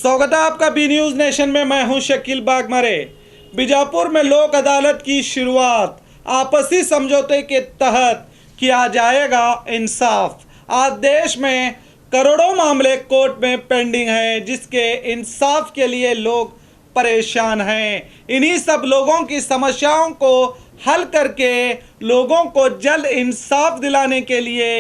स्वागत है आपका बी न्यूज़ नेशन में। मैं हूं शकील बागमरे। बीजापुर में लोक अदालत की शुरुआत। आपसी समझौते के तहत किया जाएगा इंसाफ। आज देश में करोड़ों मामले कोर्ट में पेंडिंग हैं, जिसके इंसाफ के लिए लोग परेशान हैं। इन्हीं सब लोगों की समस्याओं को हल करके लोगों को जल्द इंसाफ दिलाने के लिए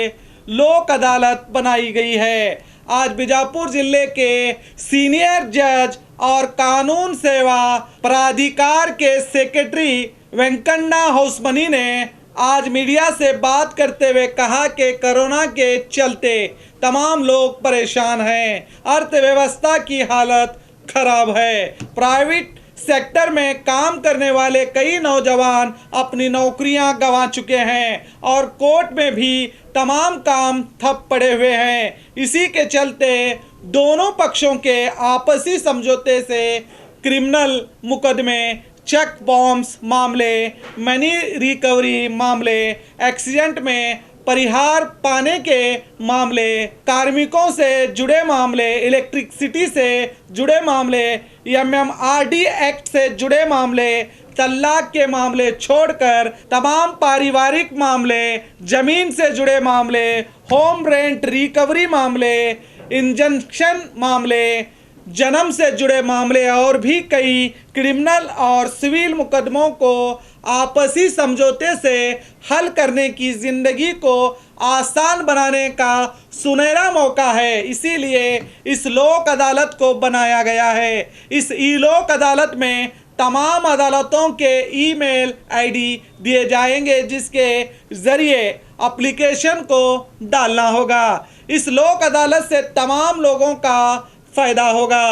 लोक अदालत बनाई गई है। आज बीजापुर जिले के सीनियर जज और कानून सेवा प्राधिकार के सेक्रेटरी वेंकन्ना होसमनी ने आज मीडिया से बात करते हुए कहा कि कोरोना के चलते तमाम लोग परेशान हैं। अर्थव्यवस्था की हालत खराब है। प्राइवेट सेक्टर में काम करने वाले कई नौजवान अपनी नौकरियां गंवा चुके हैं और कोर्ट में भी तमाम काम ठप पड़े हुए हैं। इसी के चलते दोनों पक्षों के आपसी समझौते से क्रिमिनल मुकदमे, चेक बॉम्ब्स मामले, मनी रिकवरी मामले, एक्सीडेंट में परिहार पाने के मामले, कार्मिकों से जुड़े मामले, इलेक्ट्रिसिटी से जुड़े मामले, एमएमआरडी एक्ट से जुड़े मामले, तलाक के मामले छोड़कर तमाम पारिवारिक मामले, जमीन से जुड़े मामले, होम रेंट रिकवरी मामले, इंजंक्शन मामले, जन्म से जुड़े मामले और भी कई क्रिमिनल और सिविल मुकदमों को आपसी समझौते से हल करने की जिंदगी को आसान बनाने का सुनहरा मौका है। इसीलिए इस लोक अदालत को बनाया गया है। इस ई लोक अदालत में तमाम अदालतों के ईमेल आईडी दिए जाएंगे, जिसके ज़रिए एप्लीकेशन को डालना होगा। इस लोक अदालत से तमाम लोगों का फ़ायदा होगा।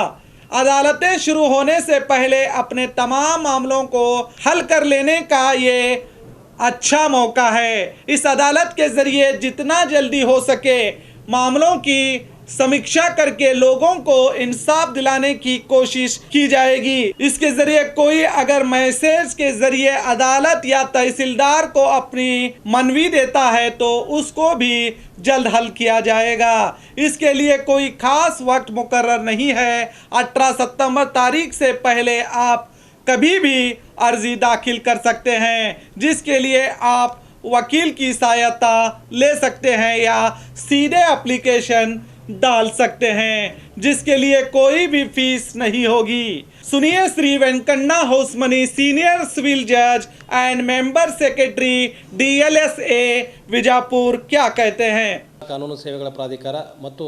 अदालतें शुरू होने से पहले अपने तमाम मामलों को हल कर लेने का ये अच्छा मौका है। इस अदालत के ज़रिए जितना जल्दी हो सके मामलों की समीक्षा करके लोगों को इंसाफ दिलाने की कोशिश की जाएगी। इसके ज़रिए कोई अगर मैसेज के ज़रिए अदालत या तहसीलदार को अपनी मनवी देता है तो उसको भी जल्द हल किया जाएगा। इसके लिए कोई खास वक्त मुकर्रर नहीं है। 18 सितंबर तारीख से पहले आप कभी भी अर्जी दाखिल कर सकते हैं, जिसके लिए आप वकील की सहायता ले सकते हैं या सीधे एप्लीकेशन डाल सकते हैं, जिसके लिए कोई भी फीस नहीं होगी। सुनिए श्री वेंकन्ना होसमनी, सीनियर सिविल जज and member secretary DLSA Vijapur क्या कहते हैं। ಕಾನೂನು ಸೇವೆಗಳ ಪ್ರಾಧಿಕಾರ ಮತ್ತು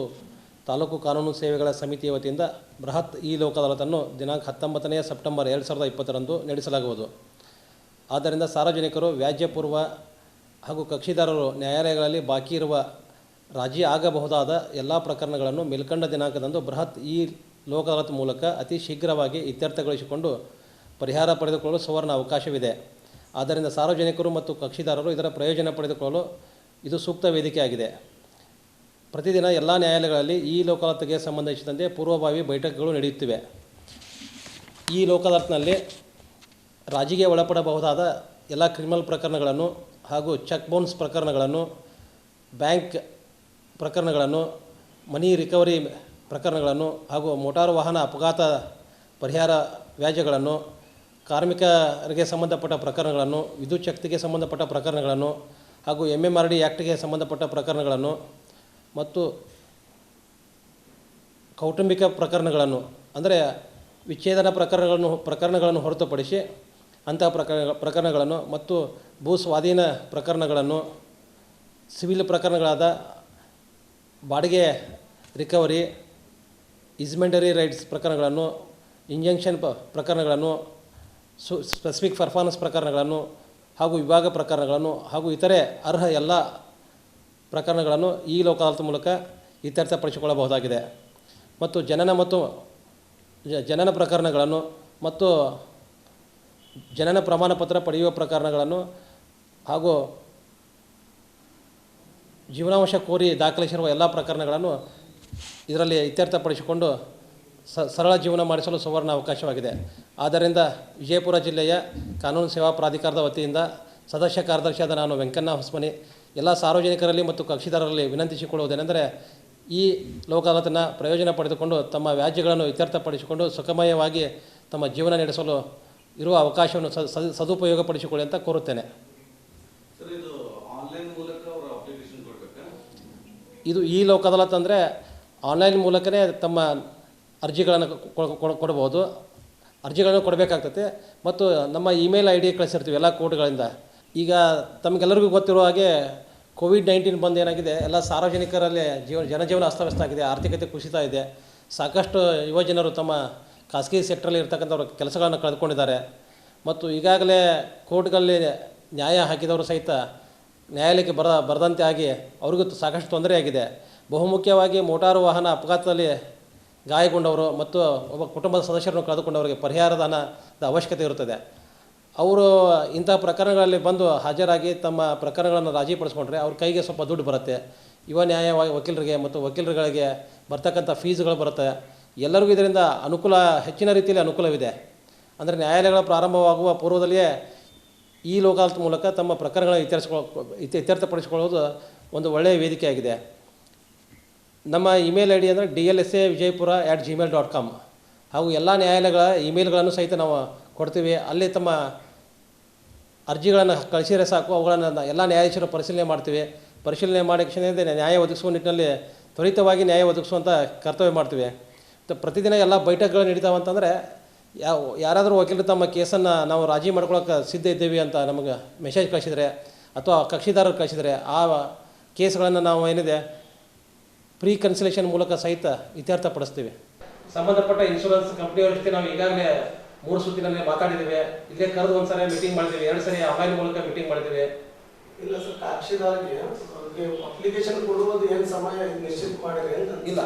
ತಾಲೂಕು ಕಾನೂನು ಸೇವೆಗಳ ಸಮಿತಿಯ ವತಿಯಿಂದ ಬೃಹತ್ ಈ ಲೋಕ ಅದಾಲತನ್ನು ದಿನಾಂಕ 19 ಸೆಪ್ಟೆಂಬರ್ 2020 ನಡೆಸಲಾಗುವುದು. ಆದ್ದರಿಂದ ಸಾರ್ವಜನಿಕರು ವ್ಯಾಜ್ಯಪೂರ್ವ ಹಾಗೂ ಕಕ್ಷಿದಾರರು ನ್ಯಾಯಾಲಯಗಳಲ್ಲಿ ಬಾಕಿ ಇರುವ ರಾಜಿ ಆಗಬಹುದಾದ ಎಲ್ಲ ಪ್ರಕರಣಗಳನ್ನು ಮೇಲ್ಕಂಡ ದಿನಾಂಕದಂದು ಬೃಹತ್ ಈ ಲೋಕ ಅದಾಲತ್ ಮೂಲಕ ಅತಿ ಶೀಘ್ರವಾಗಿ ಇತ್ಯರ್ಥಗೊಳಿಸಿಕೊಂಡು ಪರಿಹಾರ ಪಡೆದುಕೊಳ್ಳಲು ಸುವರ್ಣ ಅವಕಾಶವಿದೆ. ಆದ್ದರಿಂದ ಸಾರ್ವಜನಿಕರು ಮತ್ತು ಕಕ್ಷಿದಾರರು ಇದರ ಪ್ರಯೋಜನ ಪಡೆದುಕೊಳ್ಳಲು ಇದು ಸೂಕ್ತ ವೇದಿಕೆಯಾಗಿದೆ. ಪ್ರತಿದಿನ ಎಲ್ಲ ನ್ಯಾಯಾಲಯಗಳಲ್ಲಿ ಈ ಲೋಕ ಅದಾಲತ್ಗೆ ಸಂಬಂಧಿಸಿದಂತೆ ಪೂರ್ವಭಾವಿ ಬೈಠಕ್ಗಳು ನಡೆಯುತ್ತಿವೆ. ಈ ಲೋಕ ಅದಾಲತ್ನಲ್ಲಿ ರಾಜಿಗೆ ಒಳಪಡಬಹುದಾದ ಎಲ್ಲ ಕ್ರಿಮಿನಲ್ ಪ್ರಕರಣಗಳನ್ನು ಹಾಗೂ ಚೆಕ್ ಬೌನ್ಸ್ ಪ್ರಕರಣಗಳನ್ನು, ಬ್ಯಾಂಕ್ ಪ್ರಕರಣಗಳನ್ನು, ಮನಿ ರಿಕವರಿ ಪ್ರಕರಣಗಳನ್ನು ಹಾಗೂ ಮೋಟಾರು ವಾಹನ ಅಪಘಾತ ಪರಿಹಾರ ವ್ಯಾಜ್ಯಗಳನ್ನು, ಕಾರ್ಮಿಕರಿಗೆ ಸಂಬಂಧಪಟ್ಟ ಪ್ರಕರಣಗಳನ್ನು, ವಿದ್ಯುತ್ ಶಕ್ತಿಗೆ ಸಂಬಂಧಪಟ್ಟ ಪ್ರಕರಣಗಳನ್ನು ಹಾಗೂ MMRD ಆ್ಯಕ್ಟ್ಗೆ ಸಂಬಂಧಪಟ್ಟ ಪ್ರಕರಣಗಳನ್ನು ಮತ್ತು ಕೌಟುಂಬಿಕ ಪ್ರಕರಣಗಳನ್ನು ಅಂದರೆ ವಿಚ್ಛೇದನ ಪ್ರಕರಣಗಳನ್ನು ಹೊರತುಪಡಿಸಿ ಅಂತಹ ಪ್ರಕರಣಗಳನ್ನು ಮತ್ತು ಭೂ ಸ್ವಾಧೀನ ಪ್ರಕರಣಗಳನ್ನು, ಸಿವಿಲ್ ಪ್ರಕರಣಗಳಾದ ಬಾಡಿಗೆ ರಿಕವರಿ, ಇಸ್ಮೆಂಟರಿ ರೈಟ್ಸ್ ಪ್ರಕರಣಗಳನ್ನು, ಇಂಜಂಕ್ಷನ್ ಪ್ರಕರಣಗಳನ್ನು, ಸ್ಪೆಸಿಫಿಕ್ ಪರ್ಫಾರ್ಮೆನ್ಸ್ ಪ್ರಕರಣಗಳನ್ನು ಹಾಗೂ ವಿಭಾಗ ಪ್ರಕರಣಗಳನ್ನು ಹಾಗೂ ಇತರೆ ಅರ್ಹ ಎಲ್ಲ ಪ್ರಕರಣಗಳನ್ನು ಈ ಲೋಕ ಅದಾಲತ್ ಮೂಲಕ ಇತ್ಯರ್ಥಪಡಿಸಿಕೊಳ್ಳಬಹುದಾಗಿದೆ. ಮತ್ತು ಜನನ ಪ್ರಕರಣಗಳನ್ನು ಮತ್ತು ಜನನ ಪ್ರಮಾಣ ಪತ್ರ ಪಡೆಯುವ ಪ್ರಕರಣಗಳನ್ನು ಹಾಗೂ ಜೀವನಾಂಶ ಕೋರಿ ದಾಖಲಿಸಿರುವ ಎಲ್ಲ ಪ್ರಕರಣಗಳನ್ನು ಇದರಲ್ಲಿ ಇತ್ಯರ್ಥಪಡಿಸಿಕೊಂಡು ಸರಳ ಜೀವನ ಮಾಡಿಸಲು ಸುವರ್ಣ ಅವಕಾಶವಾಗಿದೆ. ಆದ್ದರಿಂದ ವಿಜಯಪುರ ಜಿಲ್ಲೆಯ ಕಾನೂನು ಸೇವಾ ಪ್ರಾಧಿಕಾರದ ವತಿಯಿಂದ ಸದಸ್ಯ ಕಾರ್ಯದರ್ಶಿಯಾದ ನಾನು ವೆಂಕಣ್ಣ ಹೊಸಮನಿ ಎಲ್ಲ ಸಾರ್ವಜನಿಕರಲ್ಲಿ ಮತ್ತು ಕಕ್ಷಿದಾರರಲ್ಲಿ ವಿನಂತಿಸಿಕೊಳ್ಳುವುದೇನೆಂದರೆ ಈ ಲೋಕ ಅದಾಲತನ್ನು ಪ್ರಯೋಜನ ಪಡೆದುಕೊಂಡು ತಮ್ಮ ವ್ಯಾಜ್ಯಗಳನ್ನು ಇತ್ಯರ್ಥಪಡಿಸಿಕೊಂಡು ಸುಖಮಯವಾಗಿ ತಮ್ಮ ಜೀವನ ನಡೆಸಲು ಇರುವ ಅವಕಾಶವನ್ನು ಸದುಪಯೋಗಪಡಿಸಿಕೊಳ್ಳಿ ಅಂತ ಕೋರುತ್ತೇನೆ. ಇದು ಈ ಲೋಕ ಅದಾಲತ್ ಅಂದರೆ ಆನ್ಲೈನ್ ಮೂಲಕನೇ ತಮ್ಮ ಅರ್ಜಿಗಳನ್ನು ಕೊಡ್ಬೋದು, ಅರ್ಜಿಗಳನ್ನು ಕೊಡಬೇಕಾಗ್ತದೆ. ಮತ್ತು ನಮ್ಮ ಇಮೇಲ್ ID ಕಳಿಸಿರ್ತೀವಿ ಎಲ್ಲ ಕೋರ್ಟ್ಗಳಿಂದ. ಈಗ ತಮಗೆಲ್ಲರಿಗೂ ಗೊತ್ತಿರೋ ಹಾಗೆ ಕೋವಿಡ್-19 ಬಂದು ಏನಾಗಿದೆ, ಎಲ್ಲ ಸಾರ್ವಜನಿಕರಲ್ಲಿ ಜನಜೀವನ ಅಸ್ತವ್ಯಸ್ತ ಆಗಿದೆ, ಆರ್ಥಿಕತೆ ಕುಸಿತ ಇದೆ. ಸಾಕಷ್ಟು ಯುವಜನರು ತಮ್ಮ ಖಾಸಗಿ ಸೆಕ್ಟ್ರಲ್ಲಿ ಇರ್ತಕ್ಕಂಥವ್ರ ಕೆಲಸಗಳನ್ನು ಕಳೆದುಕೊಂಡಿದ್ದಾರೆ. ಮತ್ತು ಈಗಾಗಲೇ ಕೋರ್ಟ್ಗಳಲ್ಲಿ ನ್ಯಾಯ ಹಾಕಿದವರು ಸಹಿತ ನ್ಯಾಯಾಲಯಕ್ಕೆ ಬರದಂತೆ ಆಗಿ ಅವ್ರಿಗೂ ಸಾಕಷ್ಟು ತೊಂದರೆಯಾಗಿದೆ. ಬಹುಮುಖ್ಯವಾಗಿ ಮೋಟಾರು ವಾಹನ ಅಪಘಾತದಲ್ಲಿ ಗಾಯಗೊಂಡವರು ಮತ್ತು ಒಬ್ಬ ಕುಟುಂಬದ ಸದಸ್ಯರನ್ನು ಕಳೆದುಕೊಂಡವರಿಗೆ ಪರಿಹಾರದ ಹಣದ ಅವಶ್ಯಕತೆ ಇರುತ್ತದೆ. ಅವರು ಇಂಥ ಪ್ರಕರಣಗಳಲ್ಲಿ ಬಂದು ಹಾಜರಾಗಿ ತಮ್ಮ ಪ್ರಕರಣಗಳನ್ನು ರಾಜಿಪಡಿಸ್ಕೊಂಡ್ರೆ ಅವ್ರ ಕೈಗೆ ಸ್ವಲ್ಪ ದುಡ್ಡು ಬರುತ್ತೆ. ಯುವ ನ್ಯಾಯ ವಕೀಲರಿಗೆ ಮತ್ತು ವಕೀಲರುಗಳಿಗೆ ಬರ್ತಕ್ಕಂಥ ಫೀಸ್ಗಳು ಬರುತ್ತೆ. ಎಲ್ಲರಿಗೂ ಇದರಿಂದ ಅನುಕೂಲ, ಹೆಚ್ಚಿನ ರೀತಿಯಲ್ಲಿ ಅನುಕೂಲವಿದೆ. ಅಂದರೆ ನ್ಯಾಯಾಲಯಗಳ ಪ್ರಾರಂಭವಾಗುವ ಪೂರ್ವದಲ್ಲಿಯೇ ಈ ಲೋಕ ಅದಾಲತ್ ಮೂಲಕ ತಮ್ಮ ಪ್ರಕರಣಗಳನ್ನು ಇತ್ಯರ್ಥಪಡಿಸಿಕೊಳ್ಳುವುದು ಒಂದು ಒಳ್ಳೆಯ ವೇದಿಕೆಯಾಗಿದೆ. ನಮ್ಮ ಇಮೇಲ್ ID ಅಂದರೆ dlsavijaypura@gmail.com. ಹಾಗೂ ಎಲ್ಲ ನ್ಯಾಯಾಲಯಗಳ ಇಮೇಲ್ಗಳನ್ನು ಸಹಿತ ನಾವು ಕೊಡ್ತೀವಿ. ಅಲ್ಲಿ ತಮ್ಮ ಅರ್ಜಿಗಳನ್ನು ಕಳಿಸಿದರೆ ಸಾಕು, ಅವುಗಳನ್ನು ಎಲ್ಲ ನ್ಯಾಯಾಧೀಶರು ಪರಿಶೀಲನೆ ಮಾಡ್ತೀವಿ. ಪರಿಶೀಲನೆ ಮಾಡಿ ನ್ಯಾಯ ಒದಗಿಸುವ ನಿಟ್ಟಿನಲ್ಲಿ ತ್ವರಿತವಾಗಿ ನ್ಯಾಯ ಒದಗಿಸುವಂಥ ಕರ್ತವ್ಯ ಮಾಡ್ತೀವಿ. ಪ್ರತಿದಿನ ಎಲ್ಲ ಬೈಠಕ್ಗಳು ನಡೀತಾವಂತಂದರೆ ಯಾರಾದರೂ ವಕೀಲರು ತಮ್ಮ ಕೇಸನ್ನು ನಾವು ರಾಜಿ ಮಾಡ್ಕೊಳ್ಳೋಕೆ ಸಿದ್ಧ ಇದ್ದೀವಿ ಅಂತ ನಮಗೆ ಮೆಸೇಜ್ ಕಳಿಸಿದರೆ ಅಥವಾ ಕಕ್ಷಿದಾರರು ಕಳಿಸಿದರೆ ಆ ಕೇಸ್ಗಳನ್ನು ನಾವು ಏನಿದೆ ಪ್ರೀ ಕನ್ಸಲೇಷನ್ ಮೂಲಕ ಸಹಿತ ಇತ್ಯರ್ಥಪಡಿಸ್ತೀವಿ. ಸಂಬಂಧಪಟ್ಟ ಇನ್ಶೂರೆನ್ಸ್ ಕಂಪ್ನಿಯವ್ರ ಜೊತೆ ನಾವು ಈಗಾಗಲೇ 3 ಸುತ್ತಿನಲ್ಲಿ ಮಾತಾಡಿದ್ದೇವೆ. ಇಲ್ಲೇ ಕರೆದು ಒಂದು ಸರಿ ಮೀಟಿಂಗ್ ಮಾಡಿದ್ದೀವಿ, 2 ಸರಿ ಆನ್ಲೈನ್ ಮೂಲಕ ಮೀಟಿಂಗ್ ಮಾಡಿದ್ದೀವಿ. ಇಲ್ಲ ಸರ್, ಕಕ್ಷಿದಾರರಿಗೆ ಅಪ್ಲಿಕೇಶನ್ ಕೊಡುವುದು ಏನು ಸಮಯ ನಿಶ್ಚಿತ ಮಾಡಿರಿ ಅಂತ? ಇಲ್ಲ,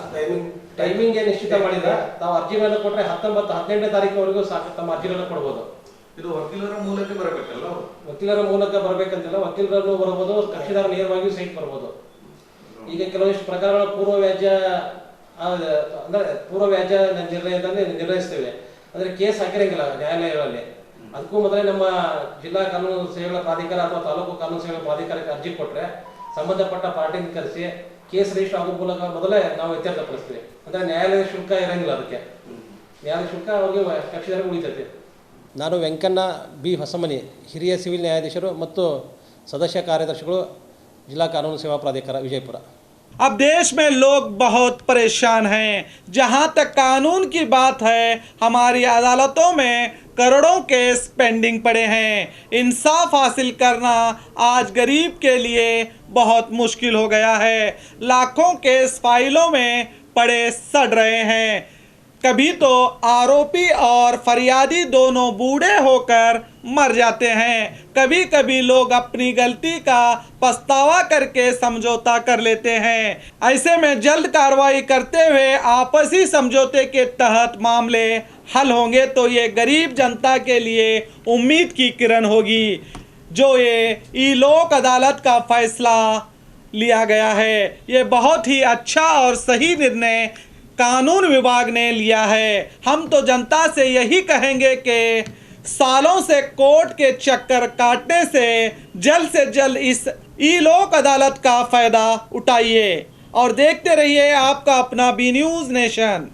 ಟೈಮಿಂಗ್ ಏನು ನಿಶ್ಚಿತ ಮಾಡಿಲ್ಲ. ತಾವು ಅರ್ಜಿಗಳನ್ನು ಕೊಟ್ಟರೆ 18ನೇ ತಾರೀಕಿನವರೆಗೂ ಸಾಕು ತಮ್ಮ ಅರ್ಜಿಗಳನ್ನು ಕೊಡ್ಬೋದು. ಇದು ವಕೀಲರ ಮೂಲಕ ಬರಬೇಕಲ್ಲ? ವಕೀಲರ ಮೂಲಕ ಬರಬೇಕಂತಿಲ್ಲ, ವಕೀಲರನ್ನು ಬರ್ಬೋದು, ಕಕ್ಷಿದಾರ ನೇರವಾಗಿಯೂ ಸಹಿತ ಬರ್ಬೋದು. ಈಗ ಕೆಲವೊಂದಿಷ್ಟು ಪ್ರಕರಣಗಳ ಪೂರ್ವ ವ್ಯಾಜ್ಯ ನಿರ್ಣಯದಲ್ಲಿ ನಿರ್ಣಯಿಸ್ತೇವೆ. ಅಂದರೆ ಕೇಸ್ ಹಾಕಿರಂಗಿಲ್ಲ ನ್ಯಾಯಾಲಯಗಳಲ್ಲಿ. ಅದಕ್ಕೂ ಮೊದಲೇ ನಮ್ಮ ಜಿಲ್ಲಾ ಕಾನೂನು ಸೇವೆಗಳ ಪ್ರಾಧಿಕಾರ ಅಥವಾ ತಾಲೂಕು ಕಾನೂನು ಸೇವೆಗಳ ಪ್ರಾಧಿಕಾರಕ್ಕೆ ಅರ್ಜಿ ಕೊಟ್ಟರೆ ಸಂಬಂಧಪಟ್ಟ ಪಾರ್ಟಿನ ಕರೆಸಿ ಕೇಸ್ ರಿಜಿಸ್ಟರ್ ಆಗೋ ಮೂಲಕ ಮೊದಲೇ ನಾವು ಇತ್ಯರ್ಥಪಡಿಸ್ತೀವಿ. ಅಂದರೆ ನ್ಯಾಯಾಲಯದ ಶುಲ್ಕ ಇರಂಗಿಲ್ಲ, ಅದಕ್ಕೆ ನ್ಯಾಯಾಲಯ ಶುಲ್ಕ ಅವರಿಗೆ ಕಕ್ಷಿದಾರರಿಗೆ ಉಳಿತೈತೆ. ನಾನು ವೆಂಕಣ್ಣ ಬಿ ಹೊಸಮನಿ, ಹಿರಿಯ ಸಿವಿಲ್ ನ್ಯಾಯಾಧೀಶರು ಮತ್ತು ಸದಸ್ಯ ಕಾರ್ಯದರ್ಶಿಗಳು, जिला कानून सेवा प्राधिकार विजयपुरा। अब देश में लोग बहुत परेशान हैं। जहां तक कानून की बात है, हमारी अदालतों में करोड़ों केस पेंडिंग पड़े हैं। इंसाफ हासिल करना आज गरीब के लिए बहुत मुश्किल हो गया है। लाखों केस फाइलों में पड़े सड़ रहे हैं। कभी तो आरोपी और फरियादी दोनों बूढ़े होकर मर जाते हैं। कभी कभी लोग अपनी गलती का पछतावा करके समझौता कर लेते हैं। ऐसे में जल्द कार्रवाई करते हुए आपसी समझौते के तहत मामले हल होंगे तो ये गरीब जनता के लिए उम्मीद की किरण होगी। जो ये ई लोक अदालत का फैसला लिया गया है, ये बहुत ही अच्छा और सही निर्णय कानून विभाग ने लिया है। हम तो जनता से यही कहेंगे कि सालों से कोर्ट के चक्कर काटने से जल्द इस ई लोक अदालत का फ़ायदा उठाइए और देखते रहिए आपका अपना बी न्यूज़ नेशन।